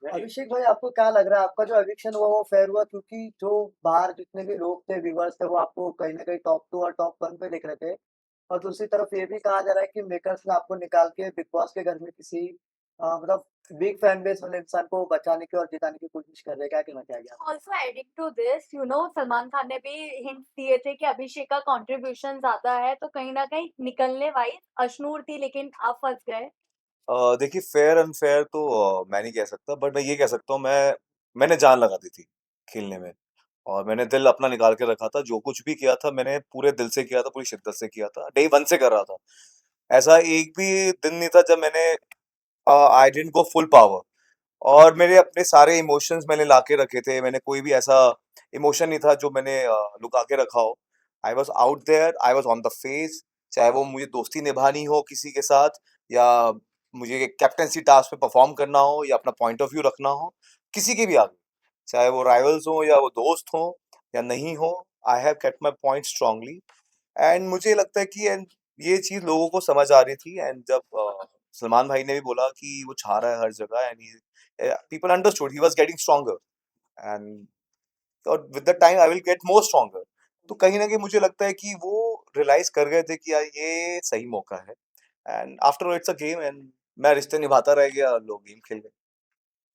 Right. अभिषेक भाई, आपको क्या लग रहा है, आपका जो एविक्शन हुआ वो फेयर हुआ? क्योंकि जो बाहर जितने भी लोग थे, व्यूअर्स थे, वो आपको कहीं ना कहीं टॉप 2 और टॉप 1 पे दिख रहे थे। और दूसरी तरफ ये भी कहा जा रहा है कि मेकर्स ने आपको निकाल के बिग बॉस के घर में किसी मतलब बिग फैन बेस वाले इंसान को बचाने की और जिताने की कोशिश कर रहे हैं। क्या कहना चाहेंगे आप? Also adding to this, Salman Khan ने भी हिंट दिए थे कि अभिषेक का कंट्रीब्यूशन ज्यादा है, तो कहीं ना कहीं निकलने वाइज अशनूर थी, लेकिन आप फंस गए। देखिए फेयर अनफेयर तो मैं नहीं कह सकता, बट मैं ये कह सकता हूँ मैंने जान लगा दी थी खेलने में, और मैंने दिल अपना निकाल के रखा था। जो कुछ भी किया था मैंने पूरे दिल से किया था, पूरी शिद्दत से किया था, डे वन से कर रहा था। ऐसा एक भी दिन नहीं था जब मैंने I didn't go full power. और मेरे अपने सारे इमोशंस मैंने लाके रखे थे। मैंने कोई भी ऐसा इमोशन नहीं था जो मैंने लुका के रखा हो। I was out there, I was on the face. चाहे वो मुझे दोस्ती निभानी हो किसी के साथ, या मुझे कैप्टेंसी टास्क पे परफॉर्म करना हो, या अपना पॉइंट ऑफ व्यू रखना हो, किसी के भी आगे, चाहे वो राइवल्स हो या वो दोस्त हो या नहीं हो, I have kept my point strongly. And मुझे लगता है कि and ये चीज लोगों को समझ आ रही थी। एंड जब सलमान भाई ने भी बोला कि वो छा रहा है हर जगह, and people understood he was getting stronger, and और with the time I will get more stronger. तो कहीं ना कहीं मुझे लगता है कि वो रियलाइज कर गए थे कि यार ये सही मौका है। And after it's a game, and मैं रिश्ते निभाता रह गया, लोग गेम खेल गए।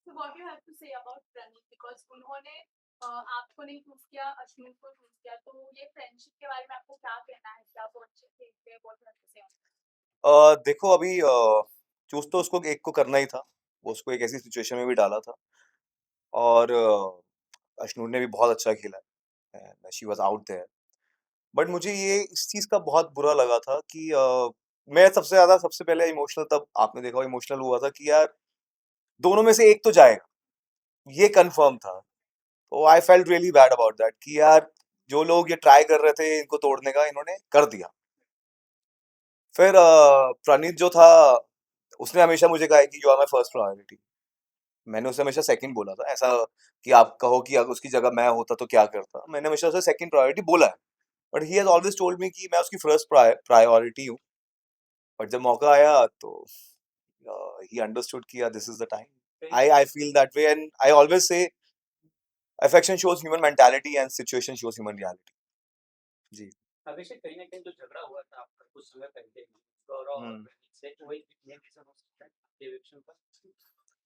So what you have to say about Praneeth, because उन्होंने आपको नहीं चूज किया, अश्विन को चूज किया, तो ये फ्रेंडशिप के बारे में आपको क्या कहना है? क्या वो अच्छे थे? बहुत अच्छे से। देखो अभी चूज तो उसको एक को करना ही था। वो उसको एक ऐसी सिचुएशन में भी डाला था, और अश्नूर ने भी बहुत अच्छा खेला, and she was out there. But मुझे ये इस चीज का बहुत बुरा लगा था कि मैं सबसे पहले इमोशनल, तब आपने देखा इमोशनल हुआ था कि यार दोनों में से एक तो जाएगा, ये कंफर्म था। तो I felt really bad about that कि यार जो लोग ये ट्राई कर रहे थे इनको तोड़ने का, इन्होंने कर दिया। फिर प्रणीत जो था, उसने हमेशा मुझे कहा है कि you are my first priority. मैंने उसे हमेशा सेकंड बोला था। ऐसा कि आप कहो कि अगर उसकी जगह मैं होता तो क्या करता, मैंने हमेशा उसे सेकंड प्रायोरिटी बोला है। But he has always told me कि मैं उसकी फर्स्ट प्रायोरिटी हूँ। बट जब मौका आया तो he understood कि this is the time. I feel that way, and I always say affection shows human mentality and situation shows human reality. जी। अभिषेक, कहीं ना कहीं जो झगड़ा हुआ था आपका कुछ समय पहले गौरव और हम्म। प्रनीत से, वो एक मेन रीजन हो सकता है आपके इलेक्शन पर।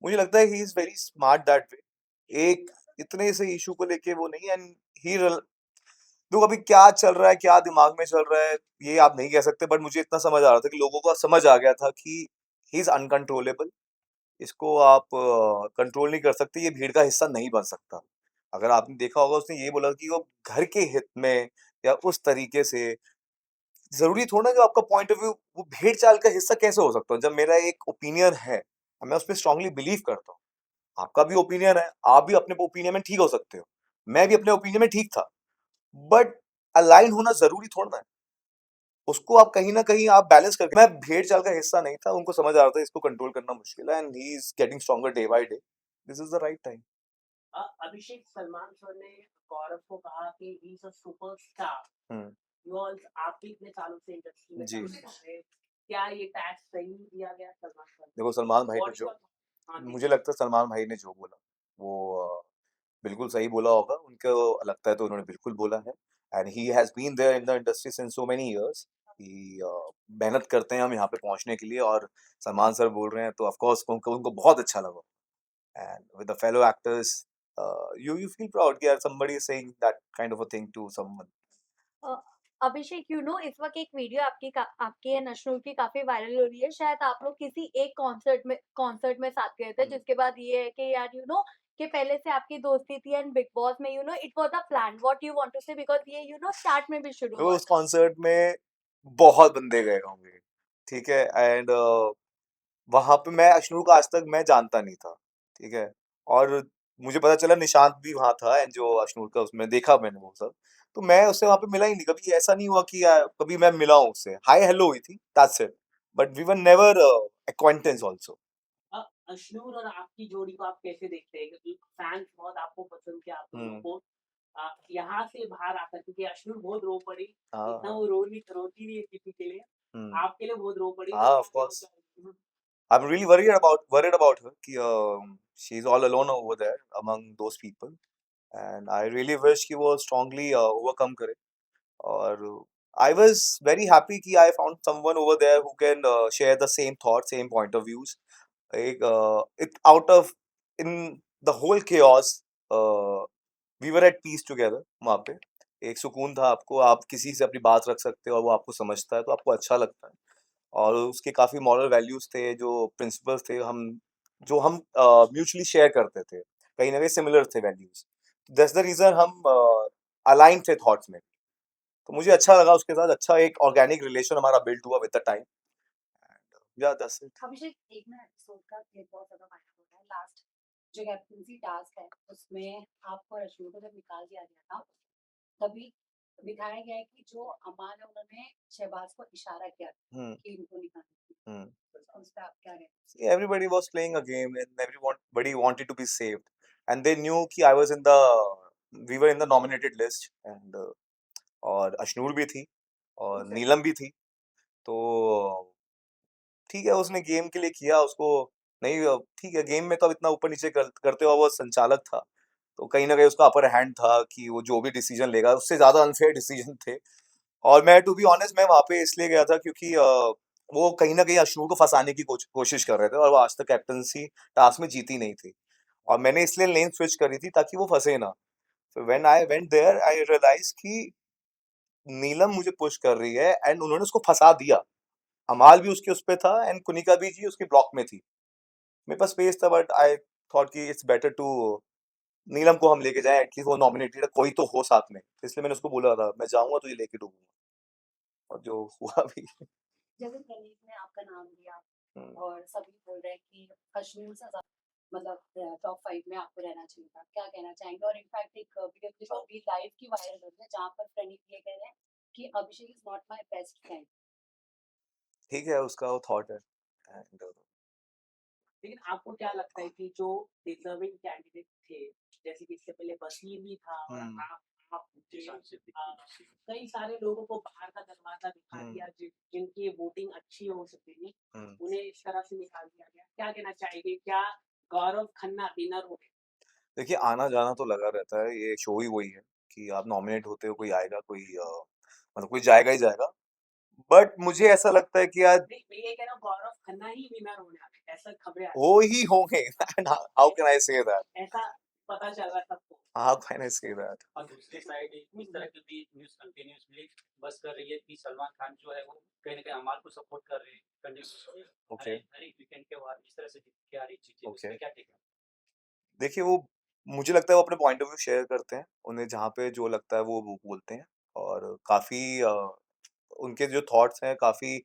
मुझे लगता है he is very smart that way. एक इतने से इशू को लेके वो नहीं, एंड ही लोग अभी क्या चल रहा है, क्या दिमाग में चल रहा है, ये आप नहीं कह सकते। बट मुझे इतना समझ आ रहा था कि लोगों को समझ आ गया था कि ही इज अनकंट्रोलेबल। इसको आप कंट्रोल नहीं कर सकते, ये भीड़ का हिस्सा नहीं बन सकता। अगर आपने देखा होगा, उसने ये बोला कि वो घर के हित में या उस तरीके से, जरूरी थोड़ा ना जो आपका पॉइंट ऑफ व्यू वो भेड़ चाल का हिस्सा कैसे हो सकता है। जब मेरा एक ओपिनियन है और मैं उसमें स्ट्रांगली बिलीव करता हूँ, आपका भी ओपिनियन है, आप भी अपने ओपिनियन में ठीक हो सकते हो, मैं भी अपने ओपिनियन में ठीक था। बट अलाइन होना जरूरी थोड़ा ना है। उसको आप कहीं ना कहीं आप बैलेंस करके, मैं भेड़ चाल का हिस्सा नहीं था, उनको समझ आ रहा था इसको कंट्रोल करना मुश्किल है, and he is getting stronger day by day. This is the right time. Abhishek, Salman sir ने गौरव को कहा कि he is a superstar. Hmm. You all, आप भी इतने सालों से इंडस्ट्री में जी। काम कर रहे हैं, क्या ये टैग सही दिया गया सलमान सर को? देखो सलमान भाई ने What's जो, your- हाँ जी। मुझे लगता है सलमान भाई ने जो बोला वो बिल्कुल सही बोला होगा। उनको लगता है तो उन्होंने बिल्कुल बोला है। And he has been there in the industry since so many years. कि मेहनत करते हैं हम यहाँ पे पहुंचने के लिए, और सलमान सर बोल रहे हैं तो ऑफ कोर्स उनको बहुत अच्छा लगा। And with the fellow actors, you feel proud कि यार somebody is saying that kind of a thing to someone. अ, अभिषेक, इस वक़्त एक वीडियो आपकी एंड अशनूर की काफ़ी वायरल हो रही है। शायद आप लोग किसी एक कॉन्सर्ट में साथ गए थे, जिसके बाद ये है कि यार कि पहले से आपकी दोस्ती थी एंड बिग बॉस में it was a plan. What you want to say, because ये स्टार्ट में भी शुरू तो हुआ उस था। कॉन्सर्ट में बहुत बंदे गए होंगे, ठीक है। एंड वहां पे मैं अश्नू को आज तक मैं जानता नहीं था, ठीक है। और मुझे पता चला निशांत भी वहां था, एंड जो अश्नूर का उसमें देखा मैंने वो सब। तो मैं उससे वहां पे मिला ही नहीं, कभी ऐसा नहीं हुआ कि कभी मैं मिला हूँ उससे, हाय हेलो हुई थी, that's it. But we were never acquaintance also. Ashnoor और आपकी जोड़ी को आप कैसे देखते हैं? क्योंकि फैंस बहुत आपको पसंद किया, आप दोनों हम्म। को। यहाँ से बाहर आकर, क्योंकि अश्नूर बहुत रो पड़ी, हाँ इतना हाँ। वो रोती नहीं है किसी के लिए, हम्म। आपके लिए बहुत रो पड़ी, तो हाँ ऑफ क्या कोर्स। कहोगे? I'm really worried about her कि she's all alone over there among those people, and I really wish कि वो strongly overcome करे. और I was very happy कि I found someone over there who can share the same thoughts, same point of views. एक it out of in the whole chaos, uh, we were at peace together वहाँ पे. एक सुकून था, आपको आप किसी से अपनी बात रख सकते हो और वो आपको समझता है तो आपको अच्छा लगता है. और उसके काफ़ी मॉरल वैल्यूज़ थे, जो प्रिंसिपल्स थे, जो हम म्यूचुअली शेयर करते थे. कहीं न कहीं सिमिलर थे वैल्यूज़. दैट्स द रीज़न हम अलाइन थे थॉट्स में. तो मुझे अच्छा लगा उसके साथ. अच्छा एक ऑर्गेनिक रिलेशन हमारा बिल्ड हुआ विद द टाइम. एंड या दैट्स इट. अभिषेक, एक ना एपिसोड का क्लिप बहुत ज्यादा वायरल हो रहा है। लास्ट जो कैप्टनसी टास्क है उसमें आपको रश्मि को जब निकाल दिया गया था, तभी दिखाया गया है कि जो अमान है उन्होंने शहबाज को इशारा किया था हम्म कि इनको निकालना। हम्म तो उस पर आप क्या कहते हैं? See, everybody was playing a game and everybody wanted to be saved, and they knew कि I was in the we were in the nominated list, and और अशनूर भी थी और नीलम भी थी. तो ठीक है, उसने गेम के लिए किया. उसको नहीं, ठीक है, गेम में तो अब इतना ऊपर नीचे करते हुआ वो संचालक था, तो कहीं ना कहीं उसका अपर हैंड था कि वो जो भी डिसीजन लेगा उससे ज्यादा अनफेयर डिसीजन थे. और मैं टू बी ऑनेस्ट मैं वहां पे इसलिए गया था क्योंकि वो कहीं ना कहीं अशनूर को फंसाने की कोशिश कर रहे थे, और वो आज तक कैप्टनसी टास्क में जीती नहीं थी. और मैंने इसलिए लेन स्विच करी थी ताकि वो फंसे ना. So when I went there, I realized कि नीलम मुझे पुश कर रही है एंड उन्होंने उसको फंसा दिया. अमाल भी उसके उस पे था एंड कुनिका भी जी उसके ब्लॉक में थी. मेरे पास स्पेस था, बट आई थॉट कि इट्स बेटर टू नीलम को हम लेके जाएं. एटलीस्ट वो नॉमिनेटेड है, कोई तो हो साथ में. इसलिए मैंने उसको बोला था मैं जाऊंगा तुझे लेके डूबूंगा, और जो हुआ भी. जैसे प्रणीत ने आपका नाम लिया हम्म. और सभी बोल रहे हैं कि अश्विन से ज्यादा मतलब टॉप 5 में आपको रहना चाहिए था, क्या कहना चाहेंगे? और इनफैक्ट एक वीडियो क्लिप अभी लाइव की वायरल हो रही है जहाँ पर प्रणीत ये कह रहे हैं कि Abhishek is not my best friend. ठीक है, उसका वो थॉट है. एंड लेकिन आपको क्या लगता है कि जो डिजर्विंग कैंडिडेट थे, जैसे कि इससे पहले बशीर भी था और आप कई सारे लोगों को बाहर का दरवाजा दिखा दिया जिनकी वोटिंग अच्छी हो सकती थी, उन्हें इस तरह से निकाल दिया गया. क्या कहना चाहेंगे? क्या गौरव खन्ना विनर हो गए? देखिए, आना जाना तो लगा रहता है. ये शो ही वही है कि आप नॉमिनेट होते हो, कोई आएगा, कोई मतलब कोई जाएगा ही जाएगा. बट मुझे ऐसा लगता है कि यार नहीं, मैं ये कह रहा हूँ गौरव खन्ना ही विनर होने वाले हैं, ऐसा खबरें आ रही वो ही होंगे. How can I say that? हैं. ऐसा पता चल रहा है सबको. How can I say that? और दूसरी साइड इस तरह की भी न्यूज़ कंटिन्यूअसली बस कर रही है कि सलमान खान जो है वो कहीं न कहीं अमाल को सपोर्ट कर रहे हैं कंटिन्यूअसली. ओके. हर एक वीकेंड के बाद इस तरह से दिख के आ रही चीज़ें, ओके. उसमें क्या टेक है? देखिए, वो मुझे लगता है वो अपने पॉइंट ऑफ व्यू शेयर करते हैं. उन्हें जहाँ पे जो लगता है वो बोलते हैं. और काफ़ी उनके जो थॉट्स हैं काफ़ी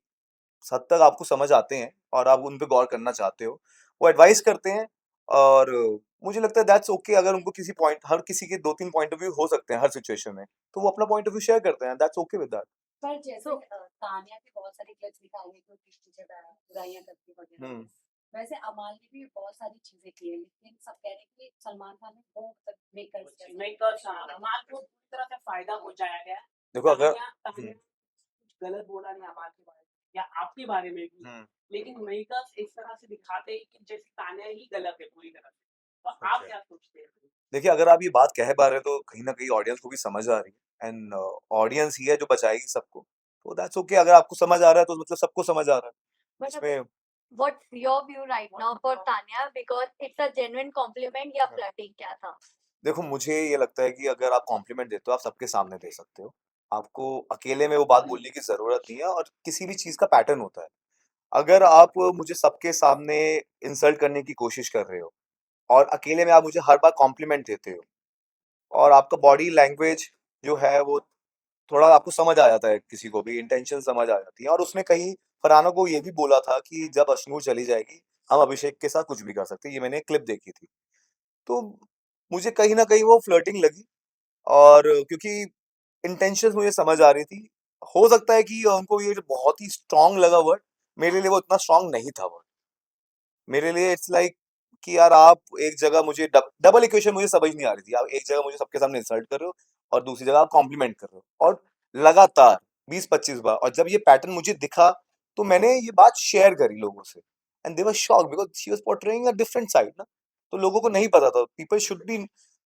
हद तक आपको समझ आते हैं और आप उन पे गौर करना चाहते हो. वो एडवाइस करते हैं, और मुझे लगता है दैट्स ओके. अगर उनको किसी पॉइंट, हर किसी के 2-3 पॉइंट ऑफ व्यू हो सकते हैं हर सिचुएशन में, तो वो अपना पॉइंट ऑफ व्यू शेयर करते हैं. That's okay with that. पर जैसे So- तानिया के बहुत सारे क्लिप्स निकालने को टीचर बुराइयां करती वगैरह, हम्म. वैसे अमाल ने भी बहुत सारी चीजें की है, लेकिन सब कह रहे हैं कि सलमान खान ने वो मेकर्स अमाल को पूरी तरह से फायदा पहुंचाया गया है. देखो अगर तानिया कुछ गलत बोला नहीं अमाल के बारे में या आपके बारे में भी, लेकिन मेकर्स इस तरह से दिखाते हैं कि जैसे तानिया ही गलत है पूरी तरह से. तो आप Okay. क्या सोचते हैं? देखिए, अगर आप ये बात कह पा रहे हैं तो कहीं ना कहीं ऑडियंस को भी समझ आ रही है, एंड ऑडियंस ही है जो बचाएगी सबको. तो दैट्स ओके. अगर आपको समझ आ रहा है तो मतलब सबको समझ आ रहा है. But इसमें what's your view right now for Tanya? Because it's a genuine compliment या flirting क्या था? देखो, मुझे ये लगता है कि अगर आप कॉम्प्लीमेंट देते हो आप सबके सामने दे सकते हो. आपको अकेले में वो बात बोलने की जरूरत नहीं है, और किसी भी चीज का पैटर्न होता है. अगर आप मुझे सबके सामने इंसल्ट करने की कोशिश कर रहे हो और अकेले में आप मुझे हर बार कॉम्प्लीमेंट देते हो, और आपका बॉडी लैंग्वेज जो है वो थोड़ा आपको समझ आ जाता है, किसी को भी इंटेंशन समझ आ जाती है. और उसने कहीं फरहाना को ये भी बोला था कि जब अशनूर चली जाएगी हम अभिषेक के साथ कुछ भी कर सकते हैं. ये मैंने क्लिप देखी थी. तो मुझे कहीं ना कहीं वो फ्लर्टिंग लगी, और क्योंकि इंटेंशंस मुझे समझ आ रही थी. हो सकता है कि उनको ये बहुत ही स्ट्रांग लगा वर्ड. मेरे लिए वो इतना स्ट्रांग नहीं था वर्ड. मेरे लिए इट्स लाइक कि यार आप एक जगह मुझे डबल इक्वेशन मुझे समझ नहीं आ रही थी. आप एक जगह मुझे सबके सामने इंसल्ट कर रहे हो और दूसरी जगह आप कॉम्प्लीमेंट कर रहे हो, और लगातार 20-25 बार. और जब ये पैटर्न मुझे दिखा तो मैंने ये बात शेयर करी लोगों से. And they were shocked because she was portraying a different side ना, तो लोगों को नहीं पता था, people should be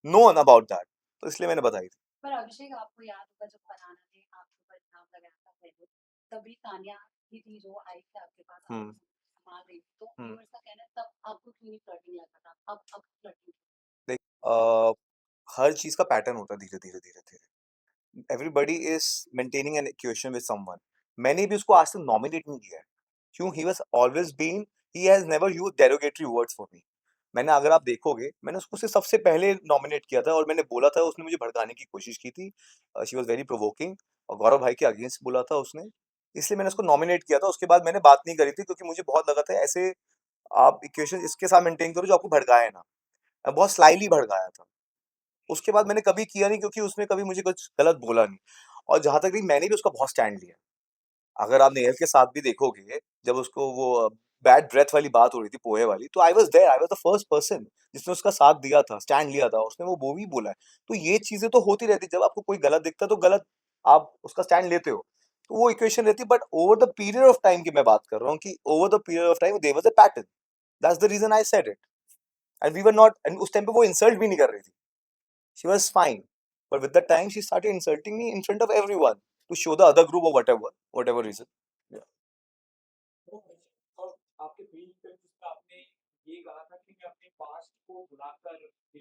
known about that, तो इसलिए मैंने बताई थी। पर अभिषेक आपको याद होगा जब बनाना ने आपके ऊपर इल्ज़ाम लगाया था पहले, तभी तान्या ही थी जो आई थी आपके पास, आपको हुँ, संभाल रही थी। तो हुँ। व्यूअर्स का कहना है तब आपको क्यों नहीं फ्लर्टिंग लगा था? अब फ्लर्टिंग देख हर चीज़ का पैटर्न होता है धीरे-धीरे, धीरे-धीरे। Everybody is maintaining an equation with someone. मैंने भी उसको आज तक नॉमिनेट नहीं किया है। क्यों? He was always been, he has never used derogatory words for me. मैंने, अगर आप देखोगे, मैंने उसको से सबसे पहले नॉमिनेट किया था और मैंने बोला था, उसने मुझे भड़काने की कोशिश की थी। शी वाज वेरी प्रोवोकिंग और गौरव भाई के अगेंस्ट बोला था उसने, इसलिए मैंने उसको नॉमिनेट किया था। उसके बाद मैंने बात नहीं करी थी क्योंकि मुझे बहुत लगा था ऐसे आप इक्वेशन इसके साथ मेंटेन करो जो आपको भड़काए ना। बहुत स्लाइली भड़काया था। उसके बाद मैंने कभी किया नहीं क्योंकि उसने कभी मुझे कुछ गलत बोला नहीं। और जहाँ तक भी मैंने भी उसका बहुत स्टैंड लिया। अगर आप नेहा के साथ भी देखोगे, जब उसको वो बैड ब्रेथ वाली बात हो रही थी, पोहे वाली, तो I was there, I was the first person जिसने उसका साथ दिया था, स्टैंड लिया था। उसने वो भी बोला है। तो ये चीज़ें तो होती रहती, जब आपको कोई गलत दिखता है तो गलत आप उसका स्टैंड लेते हो। तो वो इक्वेशन रहती है, but over the period of time की मैं बात कर रहा हूँ कि over the period of time there was a pattern. That's the reason I said it. And we were not, and उस टाइम पे वो इंसल्ट भी नहीं कर रही थी। She was fine. But with the time, she started insulting me in front of everyone to show the other group or whatever reason. Yeah. और आपके फील्ड पे जिसमें आपने ये कहा था कि मैं अपने पास्ट को भुलाकर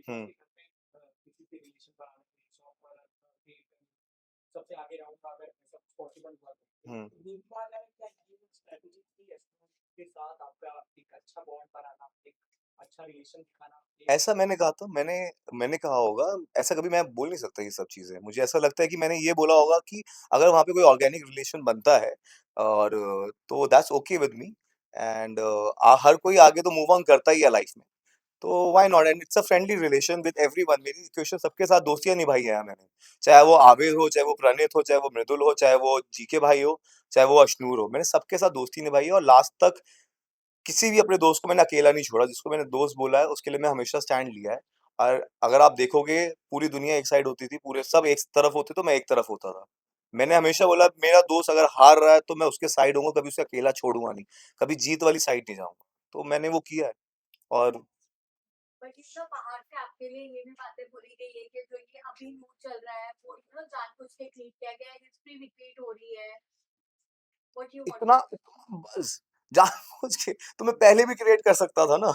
Hmm. किसी से रिलेशन बनाने के शौक पर सबसे आगे रहूंगा अगर ऐसा पॉसिबल हुआ तो Hmm. ये बात है क्या ये स्ट्रेटजी थी के साथ आपका एक अच्छा बॉन्ड बनाना एक अच्छा रिलेशन दिखाना ऐसा मैंने कहा था, मैंने कहा होगा, ऐसा कभी मैं बोल नहीं सकता ये सब चीजें। मुझे ऐसा लगता है कि मैंने ये बोला होगा कि अगर वहां पे कोई ऑर्गेनिक रिलेशन बनता है और तो that's okay with me. And हर कोई आगे तो मूव ऑन करता ही है लाइफ में, तो why not, and it's a friendly relation with everyone. मेरी इक्वेशन सबके साथ दोस्तियां निभाई है मैंने, चाहे वो आबिद हो, चाहे वो प्रणीत हो, चाहे वो मृदुल हो, चाहे वो जीके भाई हो, चाहे वो अश्नूर हो, मैंने सबके साथ दोस्ती निभाई है और लास्ट तक किसी भी अपने दोस्त को मैंने अकेला नहीं छोड़ा। जिसको मैंने दोस्त बोला है उसके लिए मैं हमेशा स्टैंड लिया है। और अगर आप देखोगे, पूरी दुनिया एक साइड होती थी, पूरे सब एक तरफ होते तो मैं एक तरफ होता था। मैंने हमेशा बोला मेरा दोस्त अगर हार रहा है तो मैं उसके साइड होऊंगा, कभी उसे अकेला छोड़ूंगा नहीं, कभी जीत वाली साइड नहीं जाऊंगा। तो मैंने वो किया है। और बट ये तो बाहर से आपके लिए ये भी बातें बोली गई है कि जो ये अभी न्यूज़ चल रहा है वो जानबूझ के क्रिएट किया गया है, हिस्ट्री रिपीट हो रही है। व्हाट यू वांट इतना बस जानबूझ के तो मैं पहले भी क्रिएट कर सकता था ना।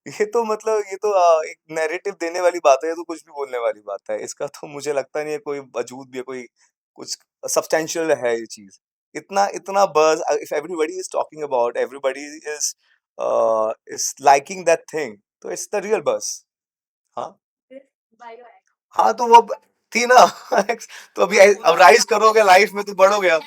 ये तो मतलब ये तो एक नैरेटिव देने वाली बात है, ये तो कुछ भी बोलने वाली बात है। इसका तो मुझे लगता नहीं है कोई वजूद भी है, कोई कुछ सब्सटेंशियल है ये चीज। इतना इतना buzz, if everybody is talking about, everybody is liking that thing, तो इट्स द रियल बज़। हाँ, दिस बाय योर एक्ट? हाँ, तो वो थी ना। तो अभी अब राइज करोगे लाइफ में तो बढ़ोगे आप।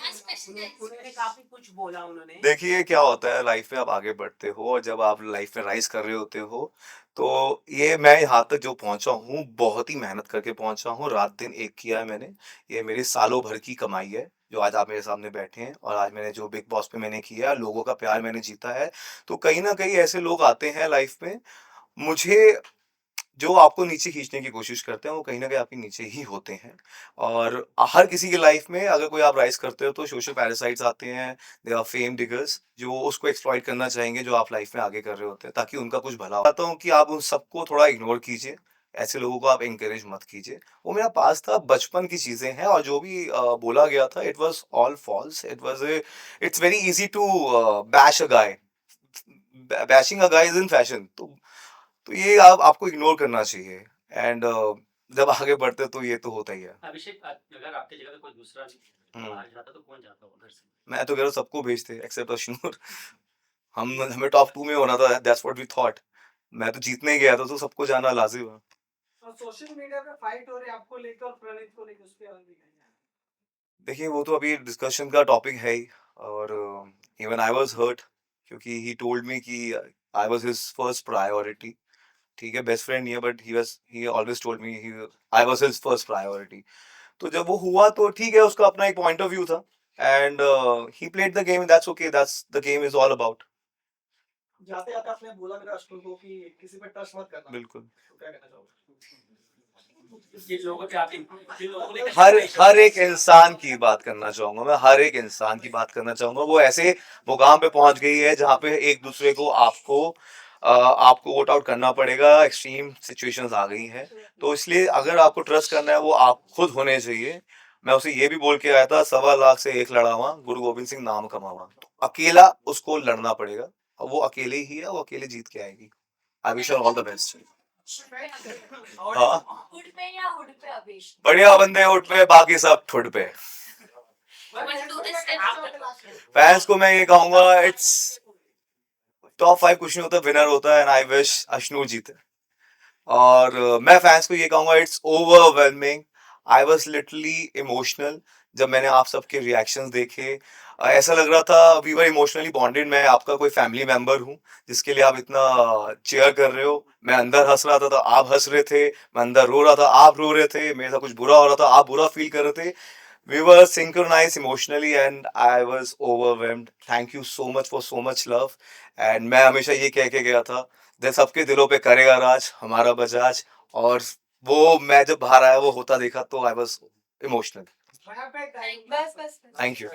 उन्होंने काफी कुछ बोला उन्होंने देखिए क्या होता है लाइफ में, आप आगे बढ़ते हो और जब आप लाइफ में राइज कर रहे होते हो, तो ये मैं यहाँ तक जो पहुंचा हूँ बहुत ही मेहनत करके पहुंचा हूँ, रात दिन एक किया है मैंने। ये मेरी सालों भर की कमाई है जो आज आप मेरे सामने बैठे हैं, और आज मैंने जो बिग बॉस पे मैंने किया, लोगों का प्यार मैंने जीता है। तो कहीं ना कहीं ऐसे लोग आते हैं लाइफ में, मुझे, जो आपको नीचे खींचने की कोशिश करते हैं वो कहीं न कहीं आपके नीचे ही होते हैं। और हर किसी की लाइफ में अगर कोई आप राइज़ करते हो तो सोशल पैरासाइट्स आते हैं, दे आर फेम डिगर्स जो उसको एक्सप्लॉइट करना चाहेंगे जो आप लाइफ में आगे कर रहे होते हैं ताकि उनका कुछ भला हो। चाहता हूँ कि आप उन सबको थोड़ा इग्नोर कीजिए, ऐसे लोगों को आप एनकरेज मत कीजिए। वो मेरा पास्ट था, बचपन की चीज़ें हैं और जो भी बोला गया था it was all false. It's very easy to bash a guy. Bashing a guy is in fashion. तो ये आपको इग्नोर करना चाहिए। एंड जब आगे बढ़ते हैं तो ये तो होता ही है। अभिषेक अगर आपकी जगह पे कोई दूसरा बाहर जाता तो कौन जाता वो घर से? मैं तो कह रहा हूँ सबको भेजते एक्सेप्ट अश्नूर। हमें टॉप 2 में होना था, दैट्स व्हाट वी थॉट। मैं तो जीतने ही गया था तो सबको जाना लाजिम है। और सोशल मीडिया पे फाइट हो रही है आपको लेकर और प्रणीत को लेकर, उस पे और भी कहीं देखिए वो तो अभी डिस्कशन का टॉपिक है ही। और इवन आई वाज हर्ट क्योंकि ही टोल्ड मी कि I was his first priority. ठीक है, बेस्ट फ्रेंड नहीं है but he always told me he I was his first priority. तो जब वो हुआ तो ठीक है, उसका अपना एक पॉइंट ऑफ व्यू था। And he played the game, that's okay, that's the game is all about. जाते जाते आपने बोला मेरा अश्नूर को कि किसी पे ट्रस्ट मत करना, बिल्कुल। तो क्या कहना चाहोगे? जिन लोगों पे आप जिन लोगों ने हर एक इंसान की बात करना चाहूंगा मैं, हर एक इंसान की बात करना चाहूंगा। वो ऐसे मुकाम पे पहुंच गई है जहाँ पे एक दूसरे को आपको वोट आउट करना पड़ेगा, एक्सट्रीम सिचुएशंस आ गई हैं। तो इसलिए अगर आपको ट्रस्ट करना है वो आप खुद होने चाहिए। मैं उसे ये भी बोल के आया था, 1.25 लाख से एक लड़ावा, गुरु गोबिंद सिंह नाम कमावा। तो अकेला उसको लड़ना पड़ेगा और वो अकेले ही है, वो अकेले जीत के आएगी। I wish all the best. हाँ, हुड पे या हुड पे अभी? बढ़िया बंदे हुड पे, बाकी सब ठुड पे। फैंस को मैं ये कहूंगा, इट्स टॉप 5 कुछ नहीं होता, विनर होता है। एंड आई विश अश्नू जीते। और मैं फैंस को ये कहूंगा, it's overwhelming. I was literally emotional जब मैंने आप सबके रिएक्शंस देखे। ऐसा लग रहा था वी वर इमोशनली बॉन्डेड। मैं आपका कोई फैमिली मेंबर हूँ जिसके लिए आप इतना चेयर कर रहे हो। मैं अंदर हंस रहा था तो आप हंस रहे थे, मैं अंदर रो रहा था आप रो रहे थे, मेरे साथ कुछ बुरा हो रहा था आप बुरा फील कर रहे थे। We were synchronized emotionally and I was overwhelmed. Thank you so much for so much love. And मैं हमेशा ये कह के गया था, दिल सबके दिलों पे करेगा राज हमारा बजाज। और वो मैं जब बाहर आया वो होता देखा तो I was emotional. बस बस बस। Thank you.